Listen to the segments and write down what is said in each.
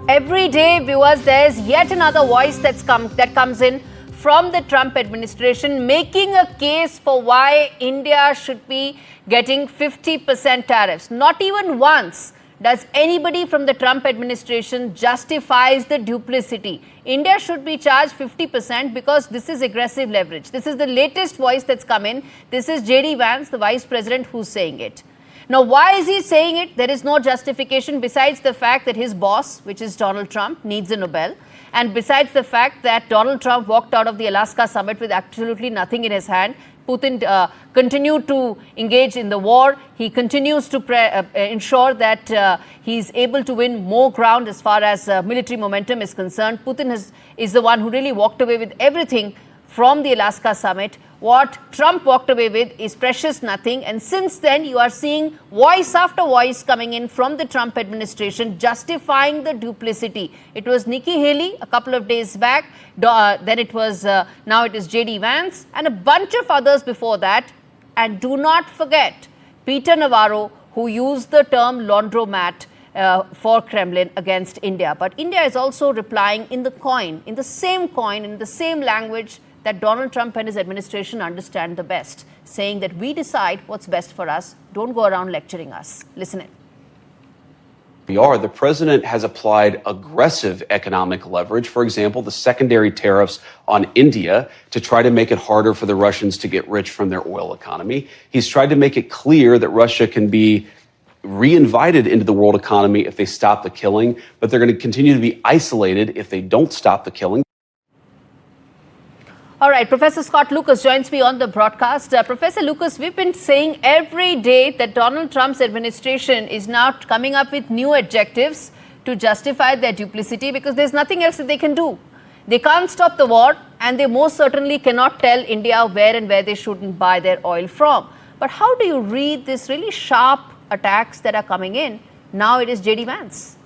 Every day, viewers, there's yet another voice that comes in from the Trump administration making a case for why India should be getting 50% tariffs. Not even once does anybody from the Trump administration justifies the duplicity. India should be charged 50% because this is aggressive leverage. This is the latest voice that's come in. This is Vance, the vice president, who's saying it. Now, why is he saying it? There is no justification besides the fact that his boss, which is Donald Trump, needs a Nobel. And besides the fact that Donald Trump walked out of the Alaska summit with absolutely nothing in his hand. Putin continued to engage in the war. He continues to ensure that he's able to win more ground as far as military momentum is concerned. Putin is the one who really walked away with everything from the Alaska summit. What Trump walked away with is precious nothing. And since then, you are seeing voice after voice coming in from the Trump administration justifying the duplicity. It was Nikki Haley a couple of days back. Then it was, now it is Vance and a bunch of others before that. And do not forget Peter Navarro, who used the term laundromat for Kremlin against India. But India is also replying in the same language that Donald Trump and his administration understand the best, saying that we decide what's best for us. Don't go around lecturing us. Listen in. The president has applied aggressive economic leverage, for example, the secondary tariffs on India, to try to make it harder for the Russians to get rich from their oil economy. He's tried to make it clear that Russia can be reinvited into the world economy if they stop the killing, but they're going to continue to be isolated if they don't stop the killing. All right, Professor Scott Lucas joins me on the broadcast. Professor Lucas, we've been saying every day that Donald Trump's administration is now coming up with new adjectives to justify their duplicity because there's nothing else that they can do. They can't stop the war, and they most certainly cannot tell India where and where they shouldn't buy their oil from. But how do you read this really sharp attacks that are coming in? Now it is Vance.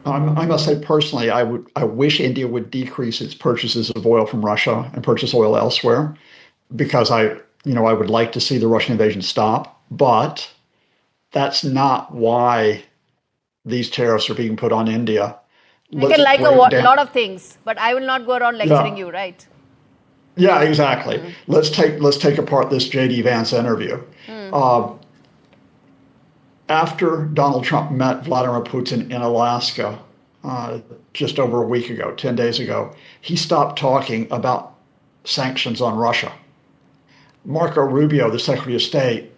I must say personally, I wish India would decrease its purchases of oil from Russia and purchase oil elsewhere, because I would like to see the Russian invasion stop. But that's not why these tariffs are being put on India. You can like a lot of things, but I will not go around lecturing you, right? Yeah, exactly. Mm-hmm. Let's take apart this Vance interview. After Donald Trump met Vladimir Putin in Alaska just over a week ago, 10 days ago, he stopped talking about sanctions on Russia. Marco Rubio, the Secretary of State,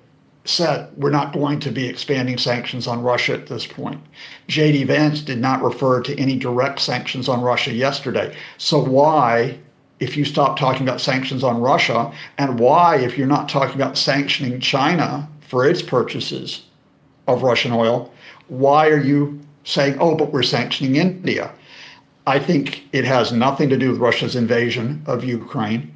said we're not going to be expanding sanctions on Russia at this point. J.D. Vance did not refer to any direct sanctions on Russia yesterday. So why, if you stop talking about sanctions on Russia, and why, if you're not talking about sanctioning China for its purchases of Russian oil, why are you saying, oh, but we're sanctioning India? I think it has nothing to do with Russia's invasion of Ukraine.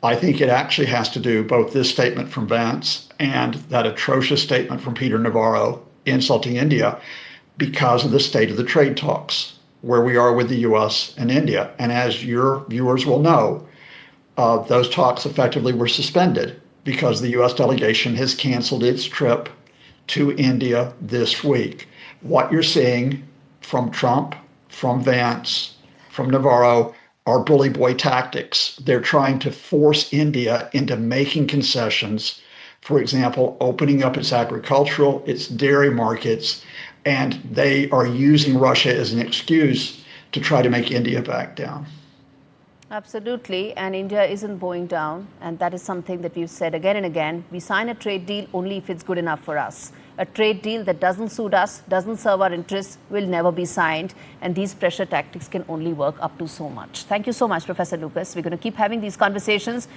I think it actually has to do both this statement from Vance and that atrocious statement from Peter Navarro insulting India because of the state of the trade talks, where we are with the U.S. and India. And as your viewers will know, those talks effectively were suspended because the U.S. delegation has canceled its trip to India this week. What you're seeing from Trump, from Vance, from Navarro are bully boy tactics. They're trying to force India into making concessions, for example, opening up its agricultural, its dairy markets, and they are using Russia as an excuse to try to make India back down. Absolutely, and India isn't bowing down, and that is something that we've said again and again. We sign a trade deal only if it's good enough for us. A trade deal that doesn't suit us, doesn't serve our interests, will never be signed, and these pressure tactics can only work up to so much. Thank you so much, Professor Lucas. We're going to keep having these conversations.